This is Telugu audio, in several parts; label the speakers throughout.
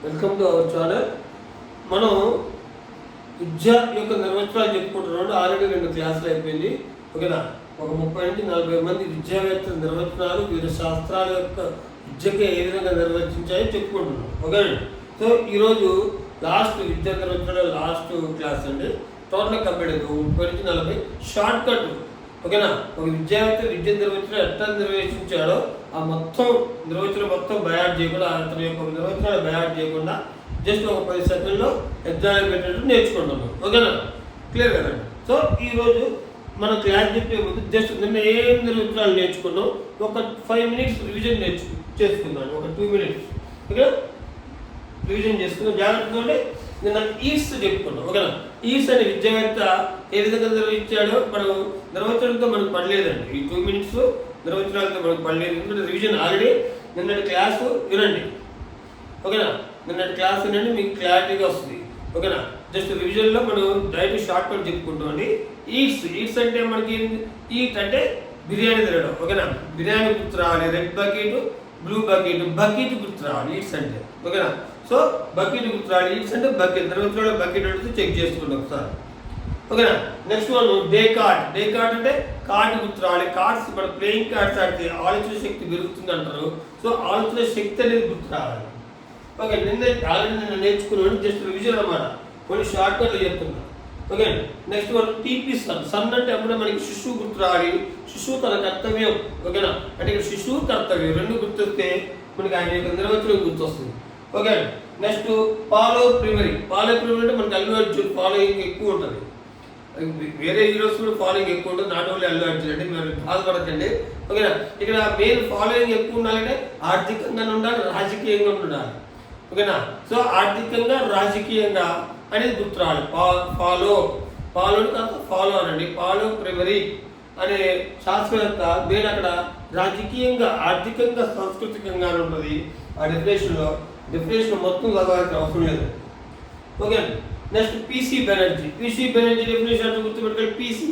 Speaker 1: Welcome to our channel. మనం విద్య యొక్క నిర్వచనాలు చెప్పుకుంటున్నాం. ఆల్రెడీ 2 క్లాసులు అయిపోయింది. ఓకేనా? ఒక 30 నుంచి 40 మంది విద్యావేత్తల నిర్వచనాలు వివిధ శాస్త్రాల యొక్క విద్యకి ఏ విధంగా నిర్వచించాయో చెప్పుకుంటున్నాం. ఓకేనండి. సో ఈరోజు లాస్ట్ విద్యా నిర్వచనాలు లాస్ట్ క్లాస్ అండి. టోటల్ కంప్లీట్ 30 నుంచి 40 షార్ట్ కట్. ఓకేనా? ఒక విద్యావేత్త విద్య నిర్వచనం ఎట్లా నిర్వచించాడో ఆ మొత్తం నిర్వచనం మొత్తం బయాడ్ చేయకుండా, అతని యొక్క నిర్వచనాలు బయాడ్ చేయకుండా జస్ట్ ఒక 10 సెకండ్లో ఎగ్జామ్ పెట్టినట్టు నేర్చుకుంటున్నాం. ఓకేనా? క్లియర్ కదండి. సో ఈరోజు మనం క్లాస్ చెప్పే ముందు జస్ట్ నిన్న ఏం నిర్వచనాలు నేర్చుకున్నాం ఒక 5 మినిట్స్ రివిజన్ చేసుకున్నాను. ఒక 2 మినిట్స్ ఓకే రివిజన్ చేసుకున్నాం. జాగ్రత్తగా నిన్న ఈస్ చెప్పుకున్నాం. ఓకేనా? ఈస్ అనే విద్యావేత్త ఏ విధంగా నిర్వహించాడో మనం నిర్వచనంతో మనకు పడలేదండి. ఈ 2 మినిట్స్ నిర్వచనాలతో మనకు పడలేదు. ఎందుకంటే రివిజన్ ఆల్రెడీ నిన్నటి క్లాసు వినండి. ఓకేనా? నిన్నటి క్లాస్ వినండి, మీకు క్లారిటీగా వస్తుంది. ఓకేనా? జస్ట్ రివిజన్లో మనం డైరెక్ట్ షార్ట్ కట్ చెప్పుకుంటామండి. ఈట్స్ అంటే మనకి ఈట్ అంటే బిర్యానీ తినడం. ఓకేనా? బిర్యానీ గుర్తు రావాలి. రెడ్ బకెట్, బ్లూ బకెట్ గుర్తు రావాలి ఈట్స్ అంటే. ఓకేనా? సో బకెట్ గుర్తు రావాలి. ఈట్స్ అంటే బకెట్. తర్వాత బకెట్ అంటే చెక్ చేసుకోండి ఒకసారి. ఓకేనా? నెక్స్ట్ వన్ డే కార్డ్ అంటే కార్డు గుర్తు రావాలి. కార్డ్స్ మన ప్లేయింగ్ కార్డ్స్ ఆడితే ఆలోచన శక్తి పెరుగుతుంది అంటారు. సో ఆలోచన శక్తి అనేది గుర్తు రావాలి. ఓకే, నిన్న నేర్చుకున్నాను. జస్ట్ రివిజన్ అన్నమాట. కొన్ని షార్ట్ కట్లు చెప్తున్నా. ఓకే, నెక్స్ట్ వన్ టీపీ సన్ అంటే అప్పుడే మనకి శిశువు గుర్తు రావాలి. శిశువు తన కర్తవ్యం. ఓకేనా? అంటే ఇక్కడ శిశువు కర్తవ్యం రెండు గుర్తొస్తే మనకి ఆయన యొక్క నిర్వచనం గుర్తొస్తుంది. ఓకే, నెక్స్ట్ ఫాలో ప్రిమరీ అంటే మనకి అల్లు అర్జున్ ఫాలోయింగ్ ఎక్కువ ఉంటుంది. వేరే హీరోస్ కూడా ఫాలోయింగ్ ఎక్కువ ఉంటుంది. నాట్ ఓన్లీ అల్లు అర్జున్ అంటే మీరు బాధపడకండి. ఓకేనా? ఇక్కడ మెయిన్ ఫాలోయింగ్ ఎక్కువ ఉండాలంటే ఆర్థికంగా ఉండాలి, రాజకీయంగా ఉండాలి. ఓకేనా? సో ఆర్థికంగా రాజకీయంగా అనేది గుర్తు రావాలి. ఫాలో అనండి. ఫాలో ప్రిమరీ అనే శాస్త్రవేత్త మెయిన్ అక్కడ రాజకీయంగా, ఆర్థికంగా, సాంస్కృతికంగా ఉంటుంది. ఆ డెఫినేషన్ మొత్తం చదవాల్సిన అవసరం లేదు. Okay, next PC Banerjee definition అంటే గుర్తుపెట్టుకోవాలి. పీసీ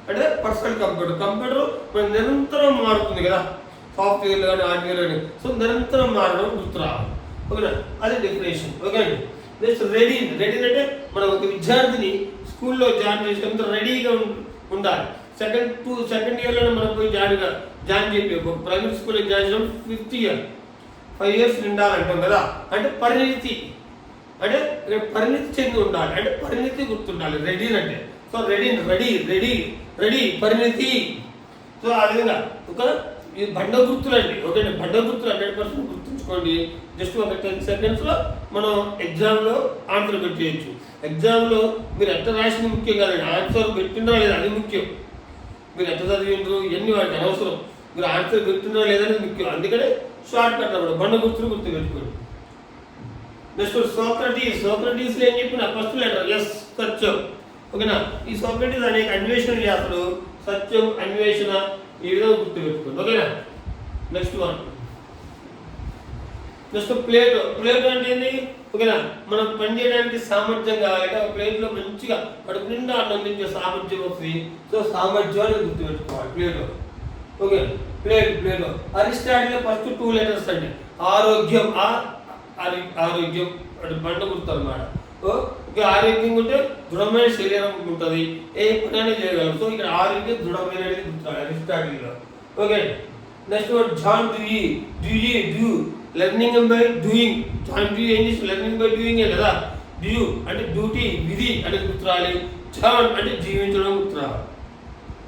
Speaker 1: అంటే పర్సనల్ కంప్యూటర్ మనం నిరంతరం మారుతుంది కదా, సాఫ్ట్వేర్లు కానీ హార్డ్వేర్ కానీ. సో నిరంతరం మారడం గుర్తు రావాలి. ఓకేనా? అదే డెఫినేషన్. ఓకే అండి. నెక్స్ట్ రెడీ అంటే మనం ఒక విద్యార్థిని స్కూల్లో జాయిన్ చేసినంత రెడీగా ఉండాలి. సెకండ్ ఇయర్లో మనం పోయి జాయిన్ చెప్పి ఒక ప్రైవేట్ స్కూల్లో జాయిన్ చేయడం 5th ఇయర్ 5 years నిండాలంటాం కదా. అంటే పరిణితి చెంది ఉండాలి. అంటే పరిణితి గుర్తుండాలి. రెడీ అంటే సో రెడీ పరిణితి. సో ఆ విధంగా ఒక ఇది బండ గుర్తులు అండి. ఓకే, బండ గుర్తులు 100% గుర్తుంచుకోండి. జస్ట్ ఒక 10 secondsలో మనం ఎగ్జామ్లో ఆన్సర్ పెట్టేయచ్చు. ఎగ్జామ్లో మీరు ఎట్లా రాసింది ముఖ్యం కాదండి, ఆన్సర్ పెట్టిండ్రా లేదా అది ముఖ్యం. మీరు ఎట్లా చదివిండ్రు ఇవన్నీ వాటికి అనవసరం. మీరు ఆన్సర్ పెట్టిండ్రా లేదని ముఖ్యం. అందుకనే షార్ట్ కట్ అన్నమాట. బండ గుర్తులు గుర్తు పెట్టుకోండి. నెక్స్ట్ సోక్రటీస్ ఏం చెప్పిన ఫస్ట్ లెటర్ ఎస్, సత్యం. ఓకేనా? ఈ సోక్రటీస్ అనేక అన్వేషణ చేస్తాడు. సత్యం, అన్వేషణ ఈ విధంగా గుర్తు పెట్టుకోండి. ఓకేనా? నెక్స్ట్ ప్లేట్ అంటే ఏంటి? ఓకేనా? మనం పని చేయడానికి సామర్థ్యం కావాలి. ఆ ప్లేట్లో మంచిగా కడుపు నిండా అన్నం తింటే సామర్థ్యం వస్తుంది. సో సామర్థ్యాన్ని గుర్తు పెట్టుకోవాలి ప్లేట్లో. Okay, plate Aristotle first 2 letters అండి. ఆరోగ్యం ఆరోగ్యం అంటే బండ గుర్తు అన్నమాట. ఓకే, ఆరోగ్యం ఉంటే దృఢమైన శరీరం ఉంటుంది, ఏ పనైనా చేయగలరు. సో ఇక్కడ ఆరోగ్యం దృఢమైన గుర్తు అరిస్టాటిల్లో. Okay, next John Dewey learning by doing. John Dewey ఏం చేసి లెర్నింగ్ బై డూయింగ్ కదా. డ్యూ అంటే డ్యూటీ, విధి అనేది గుర్తు రావాలి. జాన్ అంటే జీవించడం గుర్తు రావాలి.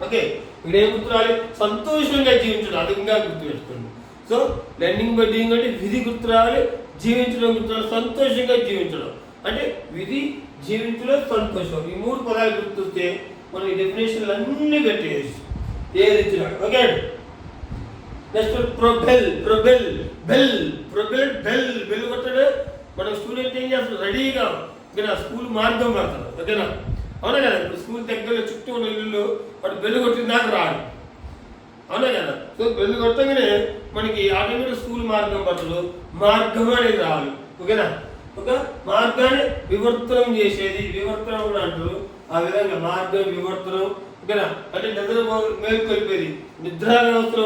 Speaker 1: ఓకే, ఇక్కడ ఏం గుర్తు రావాలి? సంతోషంగా జీవించడం. అది ఇంకా గుర్తు పెట్టుకోండి. సో లెర్నింగ్ బై డూయింగ్ అంటే విధి గుర్తు రావాలి, జీవించడం గుర్తు రావాలి, సంతోషంగా జీవించడం అంటే విధి, జీవించడం, సంతోషం. ఈ 3 పదాలు గుర్తొస్తే మనం ఈ డెఫినేషన్లు అన్నీ పెట్టేయచ్చు ఏది ఇచ్చినా. ఓకే, నెక్స్ట్ బెల్ కొట్టాడు. మన స్టూడెంట్ ఏం చేస్తాడు? రెడీగా ఓకేనా స్కూల్ మార్గం పడతాడు. ఓకేనా? అవునా కదా? ఇప్పుడు స్కూల్ దగ్గరలో చుట్టూ ఉన్న ఇల్లు వాడు బెల్ కొట్టిన దాకా రాడు. అవునా కదా? సో బెల్ కొట్టగానే మనకి ఆటోమేటిక్ స్కూల్ మార్గం పడతాడు. మార్గం అనేది రావాలి. ఓకేనా? ఒక మార్గాన్ని వివర్తనం చేసేది వివర్తనం కూడా అంటారు. ఆ విధంగా మార్గం వివర్తనం. ఓకేనా? అంటే నిద్ర మేలుకొల్పేది. నిద్రా వ్యవస్థలో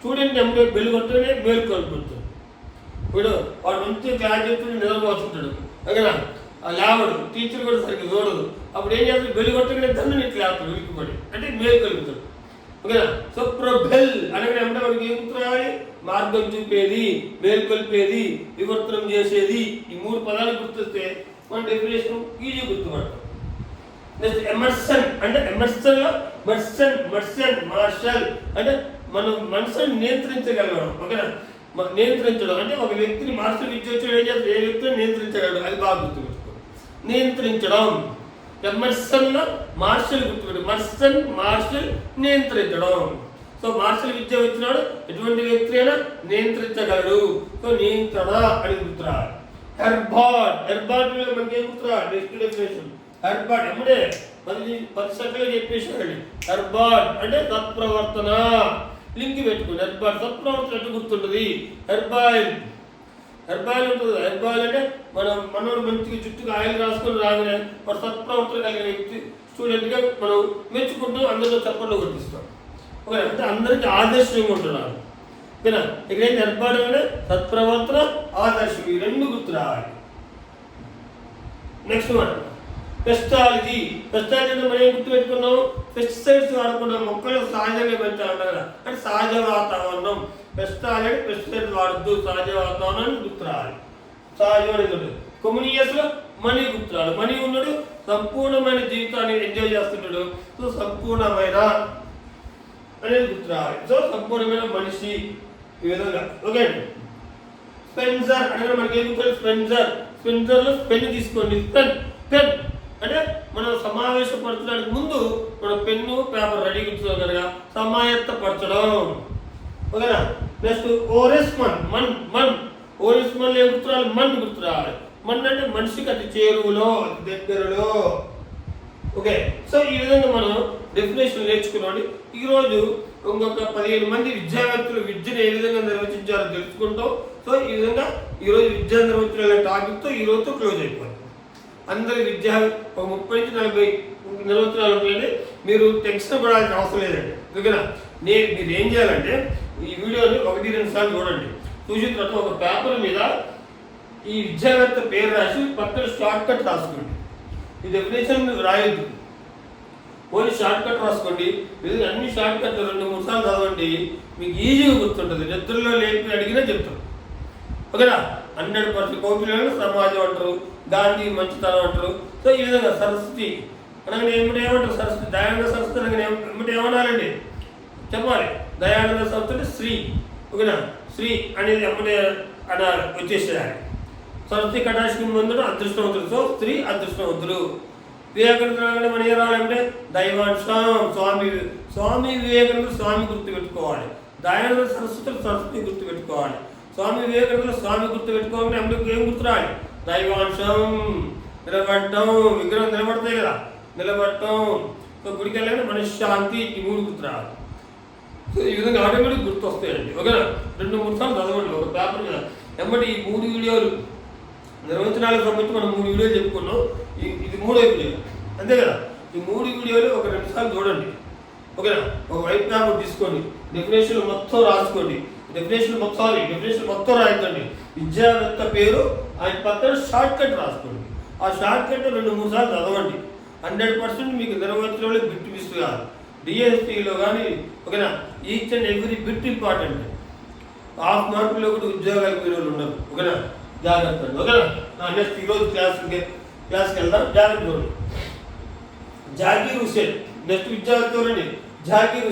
Speaker 1: స్టూడెంట్ ఎంటే బెల్ కొట్టగానే మేలుకొల్పుతుంది. ఇప్పుడు వాడు మంచి క్లాస్ చెప్తుంటే నిద్రపోతుంటాడు ఓకేనా, లేవడు, టీచర్ కూడా సరిగ్గా చూడదు. అప్పుడు ఏం చేస్తాడు, బెల్లి కొట్టగానే దాన్ని ఇట్లా లేస్తాడు ఉలికిపడి, అంటే మేలు కలుగుతాడు ఓకేనా. సో ప్రొబెల్ అనగా ఏమంటే మనకి ఏం గుర్తురావాలి, మార్గం చూపేది, మేలు కలిపేది, వివర్తనం చేసేది. ఈ 3 పదాలు గుర్తొస్తే మన డెఫినేషన్ ఈజీ గుర్తుపడతాం. నెక్స్ట్ ఎమర్సన్ అంటే ఎమర్సన్లో మార్షల్ అంటే మనం మనసుని నియంత్రించగలగడం ఓకేనా. నియంత్రించడం అంటే ఒక వ్యక్తిని మార్షల్ విద్య వచ్చి ఏం చేస్తే ఏ వ్యక్తిని నియంత్రించగలడు, అది బాగా గుర్తుపెట్టుకో. నియంత్రించడం ఎమర్సన్లో మార్షల్ గుర్తుపెట్టు, మార్షల్ నియంత్రించడం. సో మార్షల్ విద్య వచ్చినాడు ఎటువంటి వ్యక్తి అయినా నియంత్రించగలడు. సో నియంత్రణ అని గుర్తురాలి. హెర్బార్డ్ మనకి ఏం గుర్తురాలి, నెక్స్ట్ డెఫినేషన్ హెర్బార్డ్ ఎమ్మడే 10 సెకండ్లు చెప్పేసాడండి. హెర్బార్డ్ అంటే సత్ప్రవర్తన, లింక్ పెట్టుకోండి. హెర్బార్డ్ సత్ప్రవర్తన అంటే గుర్తుంటుంది. హెర్బాయిల్ ఉంటుంది. హెర్బాయిల్ అంటే మనం మంచిగా చుట్టూ ఆయిల్ రాసుకొని రాగానే మన సత్ప్రవర్తన కలిగిన వ్యక్తి స్టూడెంట్గా మనం మెచ్చుకుంటూ అందరిలో చప్పట్లు కొట్టిస్తాం ఓకే, అంటే అందరికీ ఆదర్శంగా ఉంటున్నారు ఓకేనా. ఇక్కడ ఏంటి హెర్బాయిల్ అంటే సత్ప్రవర్తన, ఆదర్శం, ఈ 2 గుర్తు రావాలి. నెక్స్ట్ వన్ పెస్టాలజీ అంటే మనం ఏం గుర్తు పెట్టుకున్నాం, పెస్టిసైడ్స్ వాడకుండా మొక్కలు సహజంగా పెంచాలన్నారు కదా, అంటే సహజ వాతావరణం. పెస్టాలజీ పెస్టిసైడ్స్ వాడద్దు, సహజ వాతావరణాన్ని గుర్తు రావాలి. సహజమైన కమ్యూనియస్లో మనీ గుర్తు రావాలి. మనీ ఉన్నాడు సంపూర్ణమైన జీవితాన్ని ఎంజాయ్ చేస్తుంటాడు. సో సంపూర్ణమైన అనేది గుర్తు రావాలి. సో సంపూర్ణమైన మనిషి ఈ విధంగా ఓకే. స్పెన్సర్ అంటే మనకి ఏం గుర్తు, స్పెన్సర్లో పెన్ తీసుకోండి. పెన్ అంటే మనం సమావేశపరచడానికి ముందు మనం పెన్ను పేపర్ రెడీ గుర్తులో కనుక సమాయత్తపరచడం ఓకేనా. నెక్స్ట్ ఓరెస్మన్ ఏం గుర్తురాలి, మన్ గుర్తురావాలి. మన్ అంటే మనిషికి అతి చేరువలో, అతి దగ్గరలో ఓకే. సో ఈ విధంగా మనం డెఫినేషన్ నేర్చుకున్నాం. ఈరోజు ఇంకొక 15 మంది విద్యావేత్తలు విద్యను ఏ విధంగా నిర్వచించారో తెలుసుకుంటాం. సో ఈ విధంగా ఈరోజు విద్యా నిర్వచనాల టాపిక్తో ఈరోజుతో క్లోజ్ అయిపోయింది. అందరి విద్యా ఒక 30 నుంచి 40 నిర్వచనాలు ఉంటాయండి. మీరు టెన్షన్ పడాల్సిన అవసరం లేదండి ఓకేనా. మీరు ఏం చేయాలంటే ఈ వీడియోని 1-2 సార్లు చూడండి. చూసిన తర్వాత ఒక పేపర్ మీద ఈ విద్యావేత్త పేరు రాసి పక్కన షార్ట్ కట్ రాసుకోండి. ఈ డెఫినేషన్ మీకు రాయొద్దు, ఓన్లీ షార్ట్ కట్ రాసుకోండి. అన్ని షార్ట్ కట్ 2-3 సార్లు చదవండి, మీకు ఈజీగా గుర్తుంటుంది. నిద్రలో లేపి అడిగినా చెప్తారు ఓకేనా. 100% కౌటిల్యుని సమాజం అంటారు, గాంధీ మంచితనం అంటారు. సో ఈ విధంగా సరస్వతి అనగానే ఏమంటారు, సరస్వతి దయానంద సరస్వతి అనగానే ఏమనాలండి చెప్పాలి. దయానంద సరస్వతి శ్రీ ఓకేనా, శ్రీ అనేది ఎమ్మటే అనాలి, వచ్చేసేయాలి. సరస్వతి కటాక్షి ముందు అదృష్టవంతుడు. సో స్త్రీ అదృష్టవంతుడు. వివేకానంద మనం ఏం రావాలంటే దైవాంశం. స్వామి వివేకానంద స్వామి గుర్తు పెట్టుకోవాలి. దయానంద సరస్వతి గుర్తు పెట్టుకోవాలి. స్వామి వివేకానంద స్వామి గుర్తు పెట్టుకోవాలంటే అమ్మకి ఏం గుర్తు రావాలి, దైవాంశం. నిలబడటం, విగ్రహం నిలబడతాయి కదా, నిలబడటం. సో గుడికి వెళ్ళాలంటే మనశ్శాంతి, ఈ 3 గుర్తు రావాలి. సో ఈ విధంగా ఆటోమేటిక్ గుర్తు వస్తాయండి ఓకేనా. 2-3 సార్లు చదవండి ఒక పేపర్ మీద. ఎమ్మటి ఈ 3 వీడియోలు నిర్వచనాలకు సంబంధించి మనం 3 వీడియోలు చెప్పుకున్నాం. ఇది 3వ వీడియో అంతే కదా. ఈ 3 వీడియోలు ఒక 2 సార్లు చూడండి ఓకేనా. ఒక వైట్ పేపర్ తీసుకోండి, డెఫినేషన్ మొత్తం రాసుకోండి. డెఫినేషన్ మొత్తం రాయకండి. విద్యావేత్త పేరు ఆయన పక్కన షార్ట్ కట్ రాసుకోండి. ఆ షార్ట్ కట్ 2-3 సార్లు చదవండి. 100% మీకు నిర్వచనంలో బిట్ మిస్ కాదు. డిఎస్టీలో కానీ ఓకేనా, each and every bit important. 1/2 మార్కులో కూడా ఉద్యోగాలు పోయిన వాళ్ళు ఉన్నారు ఓకేనా. జాగ్రత్త అండి ఓకేనా. నెక్స్ట్ ఈరోజు క్లాస్కి వెళ్దాం. జాగ్రత్త చూడండి. జాకీర్ హుసేన్ నెక్స్ట్ విద్యావేత్త ఎవరండి, జాకీర్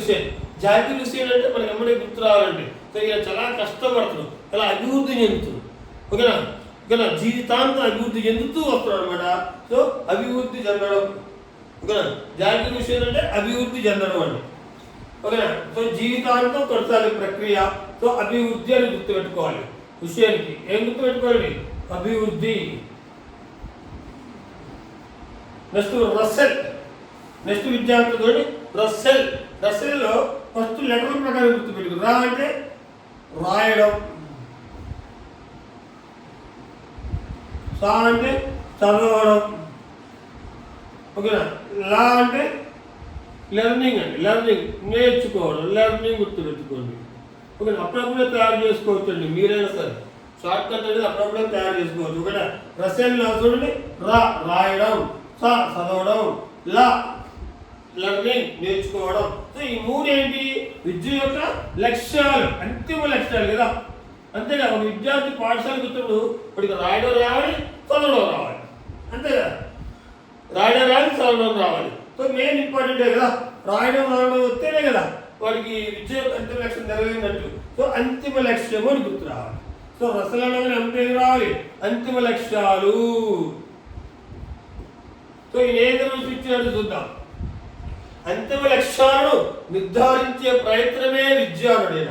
Speaker 1: హుసేన్ అంటే మనకి ఎమ్మడే గుర్తు రావాలండి. సో ఇలా చాలా కష్టపడుతున్నాం, ఇలా అభివృద్ధి చెందుతున్నాం ఓకేనా. జీవితాంతం అభివృద్ధి చెందుతూ వస్తున్నాం అనమాట. సో అభివృద్ధి చెందడం ఓకేనా. జాకీర్ హుసేన్ అంటే అభివృద్ధి చెందడం అండి ఓకేనా. సో జీవితాంతం కొనసాగే ప్రక్రియ. సో అభివృద్ధి అని గుర్తుపెట్టుకోవాలి. హుసేన్కి ఏం గుర్తుపెట్టుకోవాలి, అభివృద్ధి. నెక్స్ట్ విద్యార్థులు రస్సెల్లో ఫస్ట్ లెటర్ ప్రకారం గుర్తుపెట్టుకో. రా అంటే రాయడం, సా అంటే చదవడం ఓకేనా. లా అంటే లెర్నింగ్ నేర్చుకోవడం, లెర్నింగ్ గుర్తుపెట్టుకోండి ఓకే. అప్పుడప్పుడే తయారు చేసుకోవచ్చు అండి మీరైనా సరే షార్ట్ కట్ అనేది అప్పుడప్పుడే తయారు చేసుకోవచ్చు. ఓకేనా? రసాయనంలో చూడండి, రాయడం, చదవడం, లెర్నింగ్ నేర్చుకోవడం. సో ఈ మూడు ఏంటి? విద్య యొక్క లక్ష్యాలు, అంతిమ లక్ష్యాలు కదా. అంతేగా ఒక విద్యార్థి పాఠశాలకు వచ్చినప్పుడు వాడికి రాయడం రావాలి, చదవడం రావాలి. అంతేగా, రాయడం రావాలి, చదవడం రావాలి. సో మెయిన్ ఇంపార్టెంటే కదా. రాయడం రావడం వస్తేనే కదా వాడికి విద్య యొక్క అంతిమ లక్ష్యం నెరవేరినట్టు. సో అంతిమ లక్ష్యము అని గుర్తు రావాలి. సో రసలలో అంటే రావాలి అంతిమ లక్ష్యాలు. సో ఈ ఏదైనా ఇచ్చినట్టు చూద్దాం. అంతిమ లక్ష్యాలను నిర్ధారించే ప్రయత్నమే విద్యానుడైన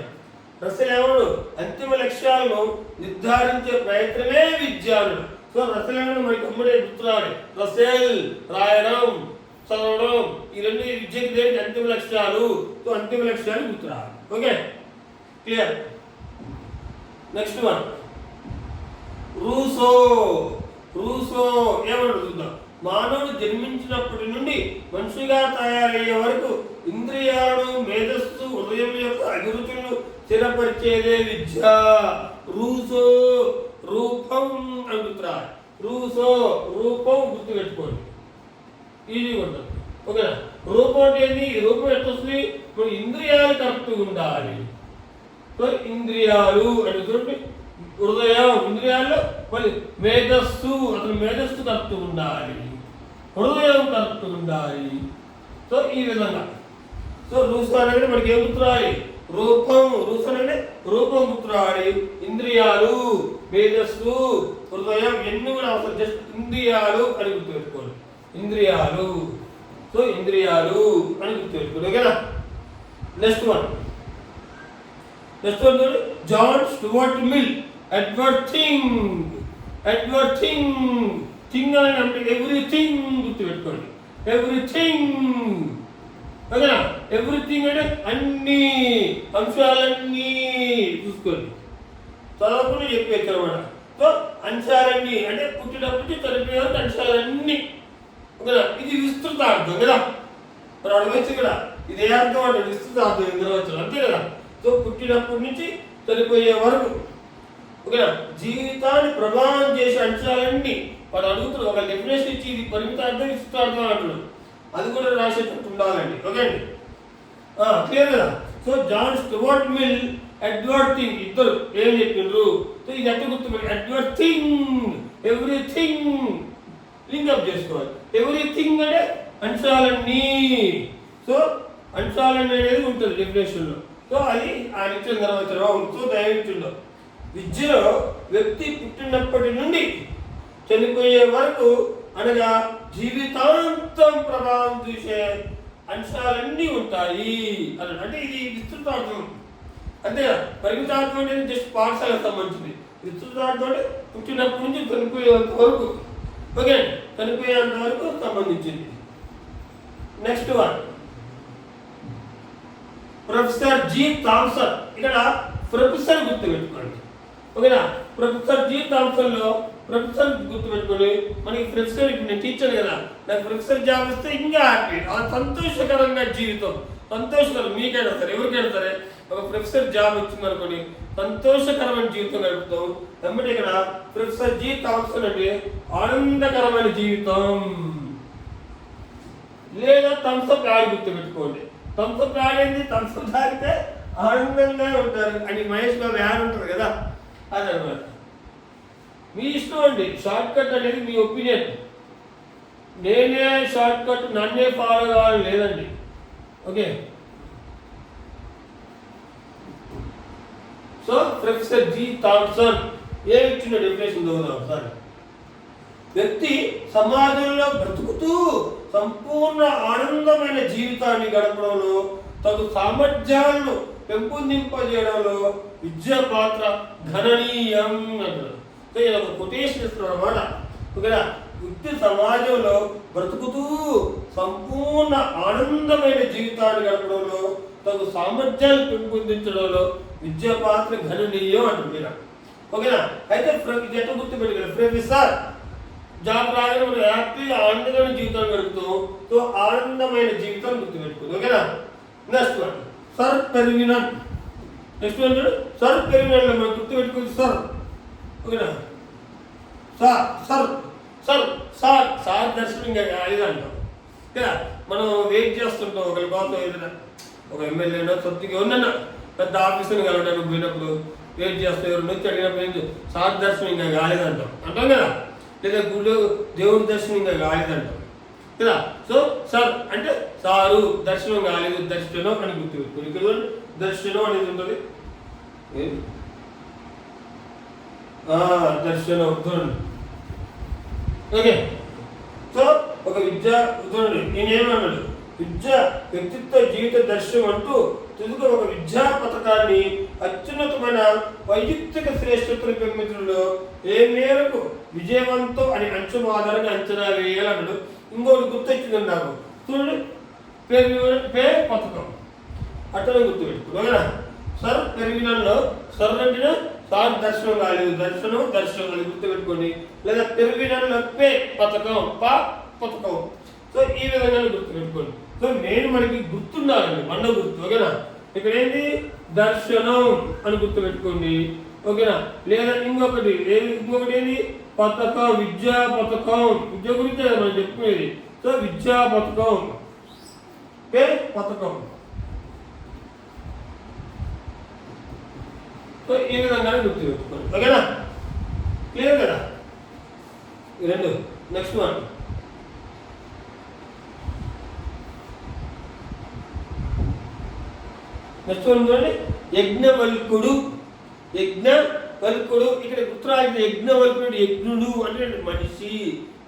Speaker 1: రసలేవుడు. అంతిమ లక్ష్యాలను నిర్ధారించే ప్రయత్నమే విద్యానుడు. సో రసలేవుడు మనకి అమ్ముడే గుర్తురాలి. రసేల్ రాయడం, చదవడం, ఈ రెండు విద్యకి దేనికి అంతిమ లక్ష్యాలు. సో అంతిమ లక్ష్యాలు గుర్తురాలి. Okay, clear. Next one, Rousseau ఏమన్నాడు చూద్దాం. మానవుడు జన్మించినప్పటి నుండి మనిషిగా తయారయ్యే వరకు ఇంద్రియాలను, మేధస్సు, హృదయం యొక్క అభిరుచులను స్థిరపరిచేదే విద్య. రూసో రూపం అని గుర్తురాలి. రూపం గుర్తు పెట్టుకోండి, ఈజీగా ఉంటుంది. ఓకేనా? రూపం అంటే ఏంటి? రూపం ఎట్లా వస్తుంది? మన ఇంద్రియాలు కరెక్ట్గా ఉండాలి. ఇంద్రియాలు అంటే చూడండి, హృదయం, ఇంద్రియాల్లో మళ్ళీ మేధస్సు, అతను మేధస్సు కరెక్ట్ ఉండాలి, హృదయం కరెక్ట్ ఉండాలి. సో ఈ విధంగా. సో రూసు అనేది మనకి ఏం గుర్తురాలి? రూపం. రూసు అనేది రూపం గుర్తురాలి. ఇంద్రియాలు, మేధస్సు, హృదయం ఎన్ని కూడా అవసరం. జస్ట్ ఇంద్రియాలు అని గుర్తుపెట్టుకోండి. ఇంద్రియాలు. సో ఇంద్రియాలు అని గుర్తుపెట్టుకోండి. ఓకేనా? నెక్స్ట్ వన్ చూడండి. జాన్ స్టూవర్ట్ మిల్ అడ్వర్టింగ్ థింగ్ అని అంటే ఎవ్రీథింగ్ గుర్తుపెట్టుకోండి. ఎవ్రీథింగ్. ఓకేనా? ఎవ్రీథింగ్ అంటే అన్ని అంశాలన్నీ చూసుకోండి. చదవకుండా చెప్పేచ్చు అనమాట. సో అంశాలన్నీ అంటే పుట్టినప్పటి చనిపోయే వరకు అంశాలన్నీ. ఓకేనా? ఇది విస్తృతార్థం కదా. మరి అడగచ్చు కదా, ఇది ఏ అర్థం అంటే విస్తృతార్థం నిర్వచనం, అంతే కదా. సో పుట్టినప్పటి నుంచి చనిపోయే వరకు. ఓకేనా? జీవితాన్ని ప్రభావం చేసే అంశాలన్నీ వాడు అడుగుతున్నాడు. ఒక డెఫినేషన్ ఇచ్చి ఇది పరిమితార్థం, విస్తృతార్థం అంటున్నాడు. అది కూడా రాసేటట్టు ఉండాలండి. ఓకే అండి, క్లియర్ కదా. సో జాన్ స్టూవర్ట్ మిల్ అడ్వర్టింగ్ ఇద్దరు ఏం చెప్పిండ్రు. సో ఇది ఎట్లా గుర్తుపెట్టి అడ్వర్టింగ్ ఎవ్రీథింగ్ లింకప్ చేసుకోవాలి. ఎవ్రీథింగ్ అంటే అంశాలన్నీ. సో అంశాలన్నీ అనేది ఉంటుంది డెఫినేషన్లో. సో అది ఆయన ఇచ్చిన నిర్వచనం. సో దయవించుండో విద్యలో వ్యక్తి పుట్టినప్పటి నుండి చనిపోయే వరకు అనగా జీవితాంతం ప్రభావం చూసే అంశాలన్నీ ఉంటాయి అన్నాడు. అంటే ఇది విస్తృతార్థం. అంతేగా. పరిమితార్థం అనేది జస్ట్ పాఠశాలకు సంబంధించింది. విస్తృతార్థం అంటే పుట్టినప్పటి నుంచి చనిపోయేంత వరకు. ఓకే, చనిపోయేంత వరకు సంబంధించింది. Next one, professor G Thomson. ఇక్కడ ప్రొఫెసర్ గుర్తుపెట్టుకోండి. ఓకేనా? ప్రొఫెసర్ జి థామ్సన్ లో ప్రొఫెసర్ గుర్తుపెట్టుకోండి. మనకి ప్రొఫెసర్, ఇప్పుడు నేను టీచర్ కదా, నాకు ప్రొఫెసర్ జాబ్ వస్తే ఇంకా హ్యాపీ, సంతోషకరంగా జీవితం. సంతోషకరం మీకైనా సరే, ఎవరికైనా సరే ఒక ప్రొఫెసర్ జాబ్ వచ్చింది అనుకోండి, సంతోషకరమైన జీవితం గడుపుతాం. కాబట్టి ఇక్కడ ప్రొఫెసర్ జి థామ్సన్ అంటే ఆనందకరమైన జీవితం. లేదా థమ్సప్ యాడ్ గుర్తుపెట్టుకోండి. థమ్సప్ యాడ్ ఏంది? థమ్సప్ తాగితే ఆనందంగా ఉంటారు అని మహేష్ బాబు యాడ్ ఉంటుంది కదా, అదనమాట. మీ ఇష్టం అండి. షార్ట్ కట్ అనేది మీ ఒపీనియన్. నేనే షార్ట్ కట్ నన్నే ఫాలో కావాలి లేదండి. Okay. So professor G Thomson ఏ ఇచ్చిన డెఫినేషన్ చదువుదాం సార్. వ్యక్తి సమాజంలో బ్రతుకుతూ సంపూర్ణ ఆనందమైన జీవితాన్ని గడపడంలో తగు సామర్థ్యాలను పెంపొందింపజేయడంలో విద్య పాత్ర గణనీయం అంటారు. సో ఇది ఒక కొటేషన్ ఇస్తున్నాడు అన్నమాట. ఓకేనా? వ్యక్తి సమాజంలో బ్రతుకుతూ సంపూర్ణ ఆనందమైన జీవితాన్ని గడపడంలో తగు సామర్థ్యాలు పెంపొందించడంలో విద్య పాత్ర గణనీయం అంటున్నారు. ఓకేనా? అయితే ఇది ఎట్లా గుర్తుపెట్టుకోవాలి. ప్రొఫెసర్ జాబ్ రాగానే మనం హ్యాపీగా ఆనందమైన జీవితాన్ని గడుపుతాం. సో ఆనందమైన జీవితాన్ని గుర్తుపెట్టుకుంది. ఓకేనా? Next one, sir Percy Nunn. Next one sir Percy Nunn మనం గుర్తుపెట్టుకుంది. సర్ ఓకేనా. Sir sir sir sir sir దర్శనం ఇంకా కాలేదంటాం కదా. మనం వెయిట్ చేస్తుంటాం ఒకరి కోసం ఏదైనా ఒక ఎమ్మెల్యేనో సొంతకి ఎవరినైనా పెద్ద ఆఫీసుని కలవడానికి పోయినప్పుడు వెయిట్ చేస్తాం. ఎవరు వచ్చి అడిగినప్పుడు సార్ దర్శనం ఇంకా కాలేదంటాం అంటాం కదా. లేదా గుళ్ళు దేవుడి దర్శనం ఇంకా కాలేదంటాం కదా. సో సార్ అంటే సారు దర్శనం కాలేదు, దర్శనం అని గుర్తుపెట్టుకోండి. ఇక్కడ దర్శనం అనేది ఉంటుంది. దర్శనం చూడండి. ఓకే. సో ఒక విద్యా చూడండి, నేనేమన్నాడు విద్యా వ్యక్తిత్వ జీవిత దర్శనం అంటూ తుదుకు ఒక విద్యా పథకాన్ని అత్యున్నతమైన వైయక్తిక శ్రేష్ఠతను పెంపొందించడంలో ఏ మేరకు విజయవంతం అని అంచనా ఆధారంగా అంచనా వేయాలన్నాడు. ఇంకోటి గుర్తొచ్చిందండి నాకు చూడండి, పే పథకం అట్లనే గుర్తుపెట్టుకో. ఓకేనా. సార్ పెరిగినలో సార్ అంటే సార్ దర్శనం కాలేదు, దర్శనం దర్శనం అది గుర్తుపెట్టుకోండి. లేదా పెరిగినలో పే పథకం పథకం. సో ఈ విధంగా గుర్తుపెట్టుకోండి. సో నేను మనకి గుర్తుండాలండి, మండ గుర్తు. ఓకేనా. ఇక్కడ ఏంటి దర్శనం అని గుర్తుపెట్టుకోండి. ఓకేనా. లేదా ఇంకొకటి ఏంటి పథకం, విద్యా పథకం. విద్య గురించి మనం చెప్పుకునేది. సో విద్యా పథకం పే పథకం. సో ఈ విధంగానే గుర్తుపెట్టుకోండి. ఓకేనా. క్లియర్ కదా ఈ రెండు. నెక్స్ట్ వన్ చూడండి, యజ్ఞవల్కుడు. యజ్ఞవల్కుడు ఇక్కడ గుర్తురాలి. యజ్ఞవల్కుడు యజ్ఞుడు అంటే మనిషి.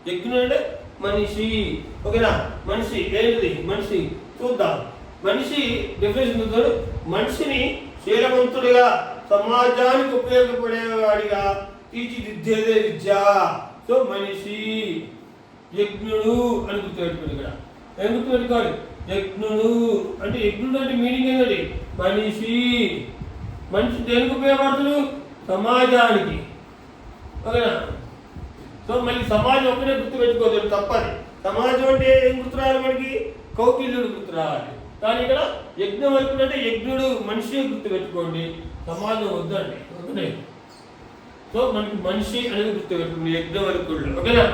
Speaker 1: యజ్ఞుడు అంటే మనిషి. ఓకేనా. మనిషి ఏంటిది? మనిషి చూద్దాం. మనిషి డెఫినేషన్ చూద్దాం. మనిషిని శీలవంతుడిగా సమాజానికి ఉపయోగపడేవాడిగా తీర్చిదిద్దేదే విద్య. సో మనిషి యజ్ఞుడు అని గుర్తుపెట్టుకోండి. ఇక్కడ ఏం గుర్తుపెట్టుకోవాలి? యజ్ఞుడు అంటే యజ్ఞుడు అంటే మీనింగ్ ఏంటండి? మనిషి. మనిషి దేనికి ఉపయోగపడుతుడు? సమాజానికి. ఓకేనా. సో మళ్ళీ సమాజం ఒకటే గుర్తుపెట్టుకోవద్దు, తప్పది. సమాజం అంటే ఏం గుర్తురావాలి మనకి? కౌటిల్యుడు గుర్తురావాలి. కానీ ఇక్కడ యజ్ఞవల్కుడు అంటే యజ్ఞుడు మనిషి గుర్తుపెట్టుకోండి, సమాజం వద్దండి. ఓకే. సో మనకి మనిషి అనేది గుర్తుపెట్టుకోండి యజ్ఞవల్కుడు. ఓకేనా.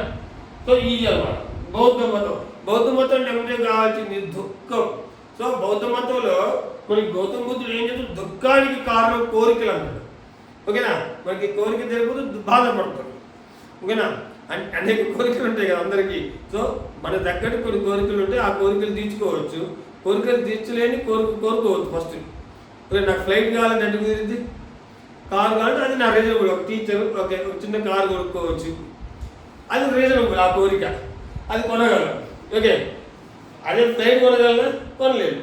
Speaker 1: సో ఈ అన్నమాట బౌద్ధ మతం. బౌద్ధ మతం అంటే ఏమిటో కావాల్సింది దుఃఖం. సో బౌద్ధ మతంలో మనకి గౌతమ బుద్ధుడు ఏం చేస్తాడు? దుఃఖానికి కారణం కోరికలు అంటాడు. ఓకేనా. మనకి కోరిక తెలియదు, బాధపడతాడు. ఓకేనా. అనేక కోరికలు ఉంటాయి కదా అందరికీ. సో మన తగ్గట్టు కొన్ని కోరికలు ఉంటాయి, ఆ కోరికలు తీర్చుకోవచ్చు. కోరికలు తీర్చలేని కోరుకోవచ్చు ఫస్ట్. నాకు ఫ్లైట్ కావాలని అంటే కుదిరింది, కారు కావాలంటే అది నా రీజనబుల్. ఒక టీచర్ ఓకే ఒక చిన్న కారు కొనుక్కోవచ్చు, అది రీజనబుల్ ఆ కోరిక, అది కొనగలం. ఓకే. అదే ఫ్లైట్ కొనగలనా? కొనలేదు.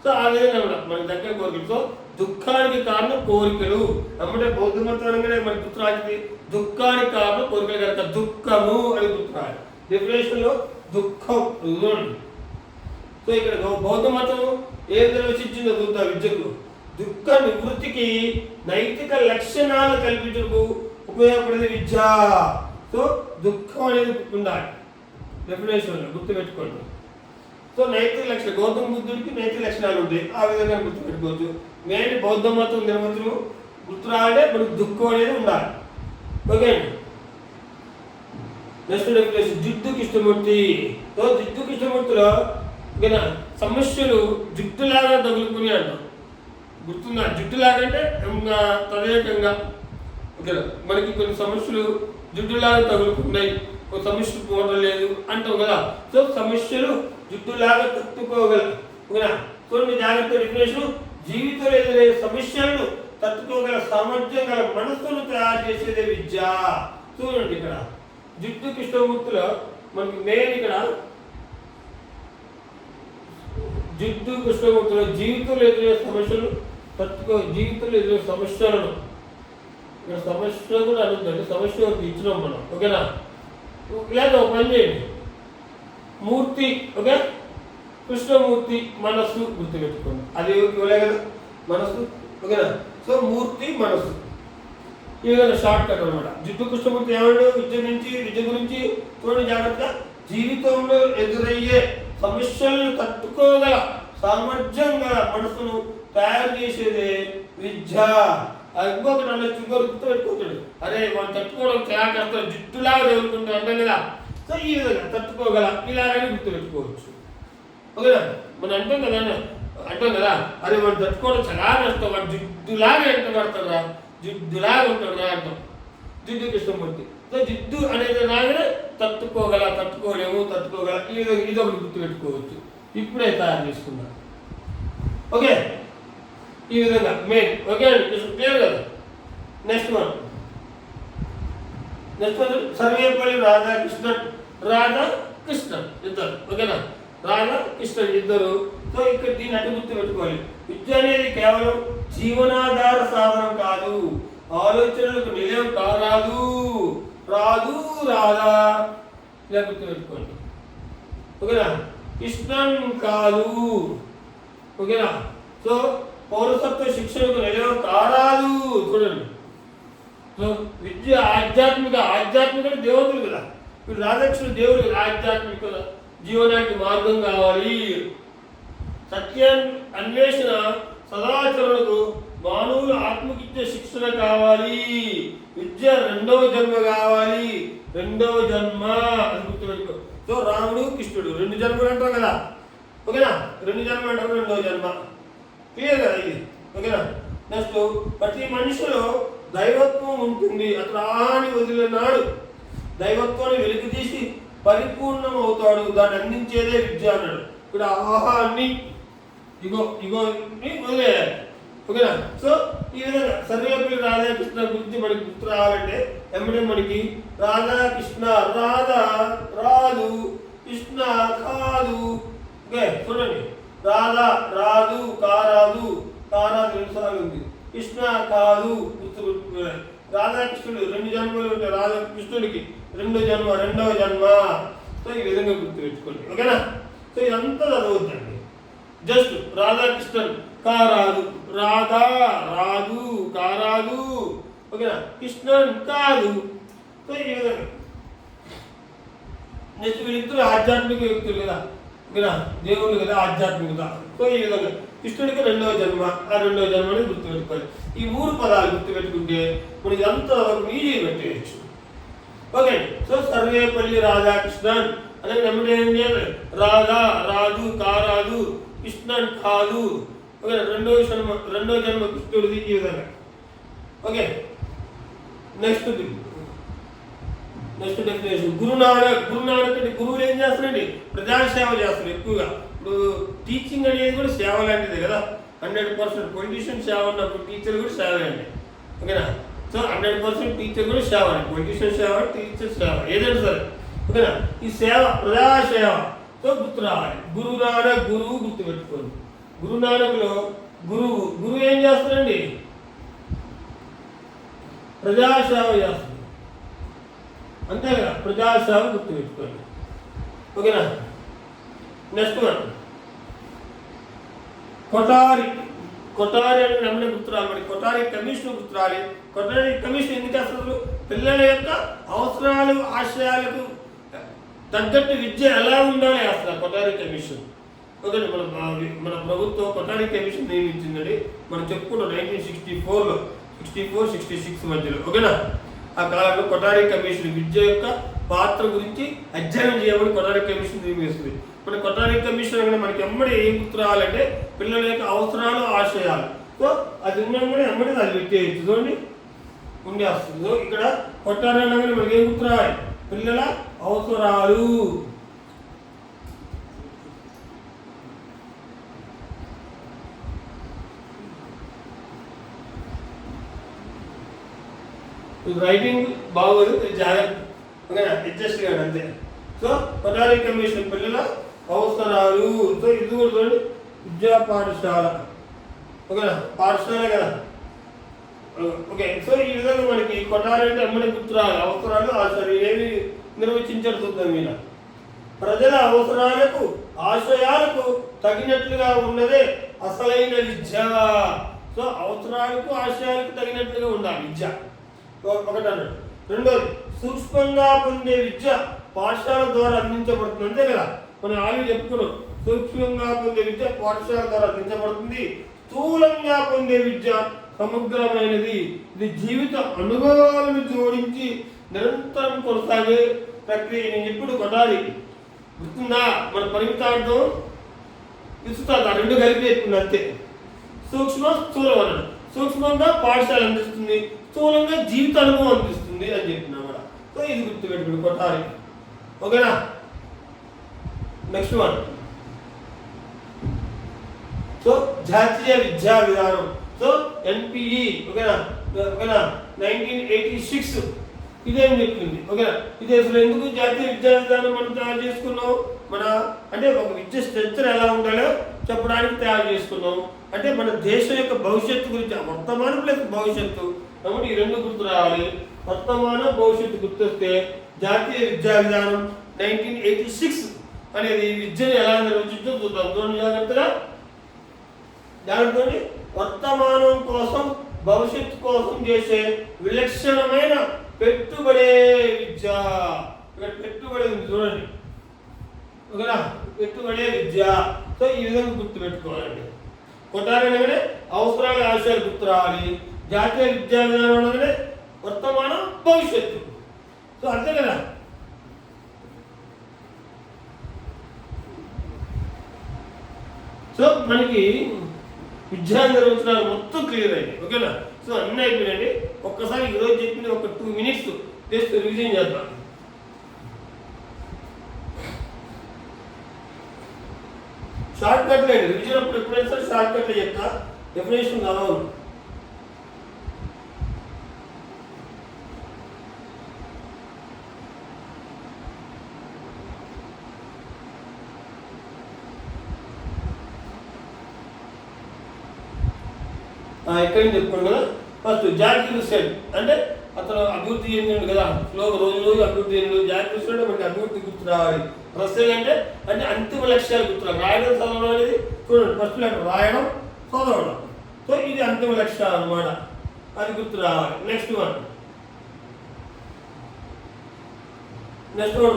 Speaker 1: సో ఆ విధంగా మనకి దగ్గర కోరికలు. సో దుఃఖానికి కారణం కోరికలు. అంటే బౌద్ధ మతం అనగానే మనకి గుర్తురాలి దుఃఖానికి కారణం కోరికలు కనుక దుఃఖము అని గుర్తురాలి. డెఫినేషన్ లో దుఃఖం. సో ఇక్కడ బౌద్ధ మతం ఏం నిర్వచించిందో చూద్దాం. విద్యకు దుఃఖ నివృత్తికి నైతిక లక్షణాలు కల్పించడానికి ఉపయోగపడేది విద్య. సో దుఃఖం అనేది ఉండాలి డెఫినేషన్ లో, గుర్తుపెట్టుకోండి. సో నైతిక లక్షణాలు, గౌతమ బుద్ధుడికి నైతిక లక్షణాలు ఉంటాయి, ఆ విధంగా గుర్తుపెట్టుకోవచ్చు. మెయిన్ బౌద్ధ మతం నిర్వచనం గుర్తురాలంటే మనకు దుఃఖం అనేది ఉండాలి. ఓకే అండి. Next definition Jiddu Krishnamurti. So జిడ్డు కృష్ణమూర్తిలో ఓకేనా సమస్యలు జుట్టులాగా తగులుకుని అంటాం. గుర్తుందా? జుట్టులాగా అంటే తదేకంగా. ఓకేనా. మనకి కొన్ని సమస్యలు జుట్టులాగా తగులుకున్నాయి, ఒక సమస్య పోవలేదు అంటాం కదా. సో సమస్యలు జుట్టులాగా తట్టుకోగల. ఓకేనా. కొన్ని జాగ్రత్త డెఫినేషన్ జీవితంలో ఎదురే సమస్యలను తట్టుకోగల సామర్థ్యం గల మనస్సును తయారు చేసేదే విద్య. చూడండి ఇక్కడ జిడ్డు కృష్ణమూర్తిలో మనకి మెయిన్ ఇక్కడ జిడ్డు కృష్ణమూర్తిలో జీవితంలో ఎదురే సమస్యలు జీవితంలో ఎదురే సమస్యలను, ఇక్కడ సమస్య కూడా అనుందండి, సమస్య వరకు ఇచ్చినాం మనం. ఓకేనా. లేదా ఒక పని చేయండి, మూర్తి ఓకే కృష్ణమూర్తి మనస్సు గుర్తుపెట్టుకోండి, అది ఇవ్వలే కదా మనస్సు. ఓకేనా. సో మూర్తి మనస్సు ఈ విధంగా షార్ట్ కట్ అనమాట. జిడ్డు కృష్ణమూర్తి ఏమన్నా విద్య గురించి చూడండి జాగ్రత్త. జీవితంలో ఎదురయ్యే సమస్యలను తట్టుకోగల సామర్థ్యం గల మనసును తయారు చేసేదే విద్య. ఇంకొకటి అనొచ్చు, ఇంకొకటి గుర్తుపెట్టుకుంటాడు, అరే మనం తట్టుకోవడం చాలా కష్టం, జిడ్డులాగా తగులుకుంటాం అంటాం కదా. సో ఈ విధంగా తట్టుకోగల ఇలాగని గుర్తుపెట్టుకోవచ్చు. ఓకేనా, మనం అంటాం కదా అరే మనం తట్టుకోవడం చాలా కష్టం, వాడు జిడ్డులాగా ఎంత పడతారా, జిడ్డులాగా ఉంటాడురా అంటాం, జిడ్డు కృష్ణమూర్తి. సో జిడ్డు అనేది రాగానే తట్టుకోలేము, తట్టుకోగల ఇదొకటి గుర్తుపెట్టుకోవచ్చు. ఇప్పుడే తయారు చేసుకున్నాం. ఓకే, ఈ విధంగా మెయిన్. ఓకే అండి, క్లియర్ కదా. నెక్స్ట్ వన్ సర్వేపల్లి రాధాకృష్ణన్ ఇద్దరు. ఓకేనా, రాధాకృష్ణన్ ఇద్దరు. సో ఇక్కడ దీన్ని అటు గుర్తు పెట్టుకోవాలి. విద్య అనేది కేవలం జీవనాధార సాధనం కాదు, ఆలోచనలకు నిలయం కారాదు, రాదా ఇలా గుర్తు పెట్టుకోండి. ఓకేనా, కృష్ణన్ కాదు. ఓకేనా, సో పౌరసత్వ శిక్షణకు నిలయం కారాదు. చూడండి, సో విద్య ఆధ్యాత్మిక దేవతలు కదా, ఇప్పుడు రాధాకృష్ణుడు దేవుడు కదా, ఆధ్యాత్మిక జీవనానికి మార్గం కావాలి. సత్యాన్ని అన్వేషణ సదాచరణకు మానవులు ఆత్మకిచ్చే శిక్షణ కావాలి. విద్య రెండవ జన్మ కావాలి, రెండవ జన్మ అని గుర్తుపెట్టుకో. సో రాముడు కృష్ణుడు 2 జన్మలు అంటారు కదా. ఓకేనా, 2 జన్మలు అంటారు, రెండవ జన్మ. క్లియర్ కదా ఇది. ఓకేనా, నెక్స్ట్ ప్రతి మనిషిలో దైవత్వం ఉంటుంది. అతను ఆహాన్ని వదిలినాడు దైవత్వాన్ని వెలికి తీసి పరిపూర్ణం అవుతాడు, దాన్ని అందించేదే విద్య అన్నాడు. ఇక్కడ ఆహాన్ని ఇగోని వదిలేయాలి. ఓకేనా, సో ఈ విధంగా సర్వేపల్లి రాధాకృష్ణ గురించి మనకి గుర్తు రావాలంటే ఎమ్మడే మనకి రాధాకృష్ణ, రాధా రాదు, కృష్ణ కాదు. ఓకే చూడండి, రాధా రాదు, కారాదు 2 సార్లు ఉంది, కృష్ణ కాదు. రాధాకృష్ణుడు 2 జన్మలు ఉంటాయి, రాధాకృష్ణుడికి 2 జన్మ, రెండవ జన్మ. సో ఈ విధంగా గుర్తుపెట్టుకోండి. ఓకేనా, సో ఇదంతా చదవద్దండి, జస్ట్ రాధాకృష్ణన్ కారాదు, రాధా రాదు, కారాదు. ఓకేనా, కృష్ణన్ కాదు. సో ఈ విధంగా నెక్స్ట్ వీళ్ళిద్దరు ఆధ్యాత్మిక వ్యక్తులు కదా. ఓకేనా, దేవుళ్ళు కదా, ఆధ్యాత్మికత. సో ఈ విధంగా కృష్ణుడికి 2వ జన్మ, ఆ 2వ జన్మని గుర్తుపెట్టుకోవాలి. ఈ 3 పదాలు గుర్తుపెట్టుకుంటే మనకి అంత ఈజీ పెట్టేయచ్చు. ఓకే, సో సర్వేపల్లి రాధాకృష్ణన్ అలాగే నెమ్మది ఏం చేయాలి, రాధా రాదు, కారాదు, కృష్ణన్ కాదు. ఓకే, రెండవ జన్మ కృష్ణుడిది. ఈ విధంగా. Okay, next definition. గురునానక్ అంటే గురువులు ఏం చేస్తారండి, ప్రజాసేవ చేస్తారు ఎక్కువగా. ఇప్పుడు టీచింగ్ అనేది కూడా సేవ లాంటిదే కదా. 100% పొలిటీషియన్ సేవ ఉన్నప్పుడు టీచర్ కూడా సేవ అండి. ఓకేనా, సో 100% టీచర్ కూడా సేవ అండి. పొలిటీషియన్ సేవ, టీచర్ సేవ, ఏదైనా సరే. ఓకేనా, ఈ సేవ ప్రజాసేవ. సో గుర్తు రావాలి, గురునానక్, గురువు గుర్తుపెట్టుకోండి. గురునానక్లో గురువు ఏం చేస్తారండి, ప్రజాసేవ చేస్తారు, అంతే కదా, ప్రజాసేవ గుర్తుపెట్టుకోండి. ఓకేనా, నెక్స్ట్ వన్ కొటారి అని నమ్మని గుర్తురాలి. మరి కొటారి కమిషన్ గుర్తురాలి. కొటారి కమిషన్ ఎందుకు అసలు పిల్లల యొక్క అవసరాలు, ఆశయాలకు తగ్గట్టు విద్య ఎలా ఉండాలి అసలు కొటారి కమిషన్. ఓకే, మన ప్రభుత్వం కొటారి కమిషన్ నియమించిందండి. మనం చెప్పుకున్నాం 1964లో, 64-66 మధ్యలో. ఓకేనా, ఆ కాలంలో కొటారి కమిషన్ విద్య యొక్క పాత్ర గురించి అధ్యయనం చేయమని కొటారి కమిషన్ నియమిస్తుంది. మన కొటారి కమిషన్ అనేది మనకి ఎమ్మడి ఏం గుర్తు రావాలంటే పిల్లల యొక్క అవసరాలు, ఆశయాలు. సో అది ఉన్నప్పుడు ఎమ్మడి అది పెట్టేయచ్చు. చూడండి ఉండేస్తుంది. సో ఇక్కడ కొటారి అనగానే మనకి ఏం గుర్తు రావాలి, పిల్లల అవసరాలు. రైటింగ్ బాగోదు, జాగ్రత్త. ఓకేనా, అడ్జస్ట్ కాదు అంతే. సో కొటారి కమిషన్ పిల్లల అవసరాలు. సో ఇది కూడా చూడండి, విద్యా పాఠశాల. ఓకేనా, పాఠశాల కదా. ఓకే, సో ఈ విధంగా మనకి కొటారి అంటే అమ్మని గుర్తురాలి, అవసరాలు, ఆశయాలు ఏవి నిర్వచించారు చూద్దాం. మీద ప్రజల అవసరాలకు, ఆశయాలకు తగినట్లుగా ఉన్నదే అసలైన విద్య. సో అవసరాలకు, ఆశయాలకు తగినట్లుగా ఉండాలి విద్య. ఒకటి అన్నాడు. రెండోది, సూక్ష్మంగా పొందే విద్య పాఠశాల ద్వారా అందించబడుతుంది. అంతే కదా, మనం ఆల్రెడీ చెప్పుకున్నాం. సూక్ష్మంగా పొందే విద్య పాఠశాల ద్వారా అందించబడుతుంది. స్థూలంగా పొందే విద్య సమగ్రమైనది. ఇది జీవిత అనుభవాలను జోడించి నిరంతరం కొనసాగే ప్రక్రియ. నేను ఎప్పుడు కొట్టాలి గుర్తుందా? మన పరిమితార్థం విస్తృత రెండు కలిపి చెప్తుంది అంతే. సూక్ష్మ స్థూలం అన్నాడు. సూక్ష్మంగా పాఠశాల అందిస్తుంది, స్థూలంగా జీవిత అనుభవం అందిస్తుంది అని చెప్తున్నా కూడా. సో ఇది గుర్తుపెట్టుకుని కొట్టాలి. ఓకేనా? Next one. సో జాతీయ విద్యా విధానం. సో NPE ఓకేనా? 1986 ఇదేం చెప్తుంది. ఓకేనా? ఇది అసలు ఎందుకు జాతీయ విద్యా విధానం మనం తయారు చేసుకున్నాం? మన అంటే ఒక విద్య స్ట్రక్చర్ ఎలా ఉండాలో చెప్పడానికి తయారు చేసుకున్నాం. అంటే మన దేశం యొక్క భవిష్యత్తు గురించి, వర్తమానం ప్లస్ భవిష్యత్తు, కాబట్టి ఈ రెండు గుర్తు రావాలి. వర్తమానం భవిష్యత్తు గుర్తొస్తే జాతీయ విద్యా విధానం 1986 అనేది విద్యను ఎలా నిర్వచించో చూద్దాం. చూడండి జాగ్రత్తగా. వర్తమానం కోసం భవిష్యత్తు కోసం చేసే విలక్షణమైన పెట్టుబడే విద్య. ఇక్కడ పెట్టుబడి ఉంది చూడండి. ఓకేనా? పెట్టుబడే విద్య. సో ఈ విధంగా గుర్తు పెట్టుకోవాలండి. కొట్టారనగానే అవసరాలు ఆశయాలు గుర్తు రావాలి. జాతీయ విద్యా విధానం అనగానే వర్తమానం భవిష్యత్తు. సో అంతే కదా. సో మనకి విద్యా నిర్వచనాలు మొత్తం క్లియర్ అయ్యాయి. ఓకేనా? సో అన్నీ అయిపోయినాయండి. ఒక్కసారి ఈరోజు చెప్పిన ఒక 2 minutes జస్ట్ రివిజన్ చేద్దాం. షార్ట్ కట్లు అండి. రివిజన్ అప్పుడు ఎప్పుడైనా సరే షార్ట్ కట్లు చెప్తా, డెఫినేషన్ కావాలి. ఎక్కడి నుంచి చెప్పుకోండి కదా. ఫస్ట్ జాక్ రుసెల్ అంటే అతను అభివృద్ధి చెందిండు కదా, రోజు రోజు అభివృద్ధి చెందిండు. జాక్ రుసెల్ మనకి అభివృద్ధి గుర్తు రావాలి. రసెల్ అంటే అంతిమ లక్ష్యాలు గుర్తు రావాలి. రాయడం చదవడం అనేది చూడండి, ఫస్ట్ లెటర్ రాయడం చదవడం. సో ఇది అంతిమ లక్ష్యాలు అన్నమాట, అది గుర్తు రావాలి. Next one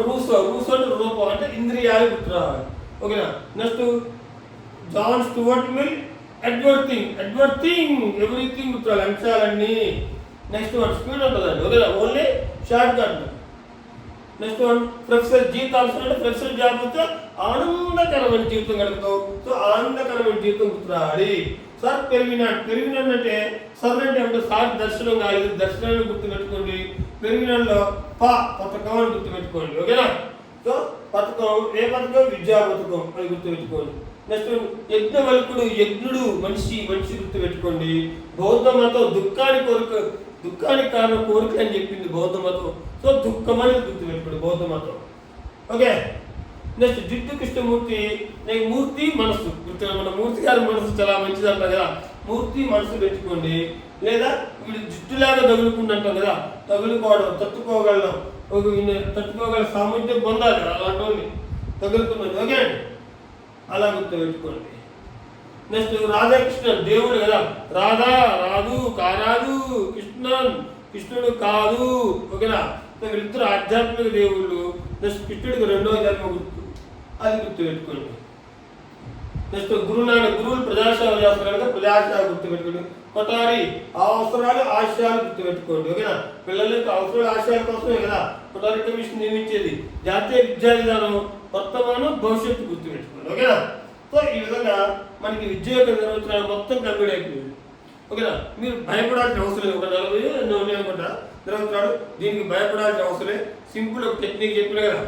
Speaker 1: Russo. రూసో అంటే రూపం, అంటే ఇంద్రియాలు గుర్తు రావాలి. ఓకేనా? Next John Stuart Mill. Edward thing everything గుర్తురాలి, అంశాలన్నీ. నెక్స్ట్ వన్ స్పీడ్ ఉంటుందండి. ఓకేనా? Only short cut. Next one professor G Thomson అంటే ప్రొఫెసర్ జాబ్ వస్తే ఆనందకరమైన జీవితం గడుపుతావు. సో ఆనందకరమైన జీవితం గుర్తురాలి. సార్ పెరిగినాడు అంటే సర్ అంటే సార్ దర్శనం కాలేదు, దర్శనాన్ని గుర్తు పెట్టుకోండి. పెరిగినాడులో పథకం అని గుర్తు పెట్టుకోండి. ఓకేనా? సో పథకం ఏ పథకం? విద్యా పథకం అని గుర్తు పెట్టుకోండి. నెక్స్ట్ యజ్ఞవల్కుడు, యజ్ఞుడు మనిషి గుర్తు పెట్టుకోండి. బౌద్ధ మతం దుఃఖానికి కారణం కోరిక అని చెప్పింది బౌద్ధ మతం. సో దుఃఖం అనేది గుర్తు పెట్టుకోండి బౌద్ధ మతం. ఓకే. నెక్స్ట్ జిడ్డు కృష్ణమూర్తి. మూర్తి మనస్సు గుర్తు. మన మూర్తి గారి మనసు చాలా మంచిది అంటారు కదా, మూర్తి మనసు పెట్టుకోండి. లేదా వీడు జిడ్డులాగా తగులుకుంటుంటాం కదా, తగులుకోవడం, తట్టుకోగలడం, తట్టుకోగల సామర్థ్యం పొందాలి అలాంటి తగులుకున్నది. ఓకే అండి, అలా గుర్తు పెట్టుకోండి. నెక్స్ట్ రాధాకృష్ణన్ దేవుడు కదా, రాధా రాదు కారాదు, కృష్ణుడు కాదు. ఓకేనా? వీళ్ళిద్దరు ఆధ్యాత్మిక దేవుళ్ళు. నెక్స్ట్ కృష్ణుడికి 2వ జన్మ గుర్తు, అది గుర్తు పెట్టుకోండి. నెక్స్ట్ గురువులు ప్రజాసేవ చేస్తారు కనుక ప్రజాసేవ గుర్తు పెట్టుకోండి. కొట్టారి అవసరాలు ఆశయాలు గుర్తు పెట్టుకోండి. ఓకేనా? పిల్లల యొక్క అవసరాలు ఆశయాల కోసమే కదా కొట్టారి కమిషన్ నియమించేది. జాతీయ విద్యా విధానం, వర్తమానం, భవిష్యత్తు గుర్తు పెట్టుకోండి. ఓకేనా? సో ఈ విధంగా మనకి విద్య యొక్క నిర్వచనాలు మొత్తం కంప్లీట్ అయిపోయింది. ఓకేనా? మీరు భయపడాల్సిన అవసరం లేదు. ఒక 40 ఉన్నాయనుకుంటా నిర్వచనాలు, దీనికి భయపడాల్సిన అవసరం లేదు. సింపుల్ ఒక టెక్నిక్ చెప్పిన కదా,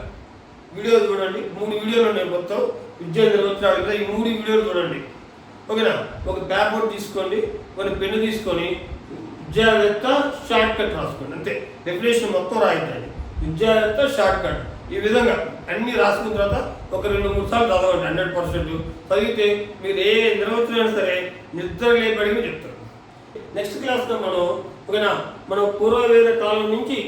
Speaker 1: వీడియోలు చూడండి. 3 వీడియోలు ఉన్నాయి మొత్తం విద్యా నిర్వచనాలు కదా, ఈ 3 వీడియోలు చూడండి. ఓకేనా? ఒక బ్యాక్ బోర్డ్ తీసుకోండి, ఒక పెన్ను తీసుకొని విద్యావేత్త షార్ట్ కట్ రాసుకోండి. అంతే, డెఫినేషన్ మొత్తం రాయించండి. విద్యావేత్త షార్ట్ కట్ ఈ విధంగా అన్ని రాసుకున్న తర్వాత ఒక 2-3 సార్లు చదవండి. 100% చదివితే మీరు ఏ నిర్వచనం సరే నిద్ర లేపడిగా చెప్తారు. నెక్స్ట్ క్లాస్లో మనం పూర్వవేద కాలం నుంచి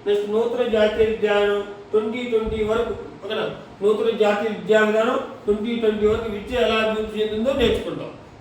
Speaker 1: నెక్స్ట్ నూతన జాతీయ విద్యానం 2020 వరకు, ఓకేనా? నూతన జాతీయ విద్యా విధానం 2020 వరకు విద్య ఎలా అభివృద్ధి చెందిందో నేర్చుకుంటాం.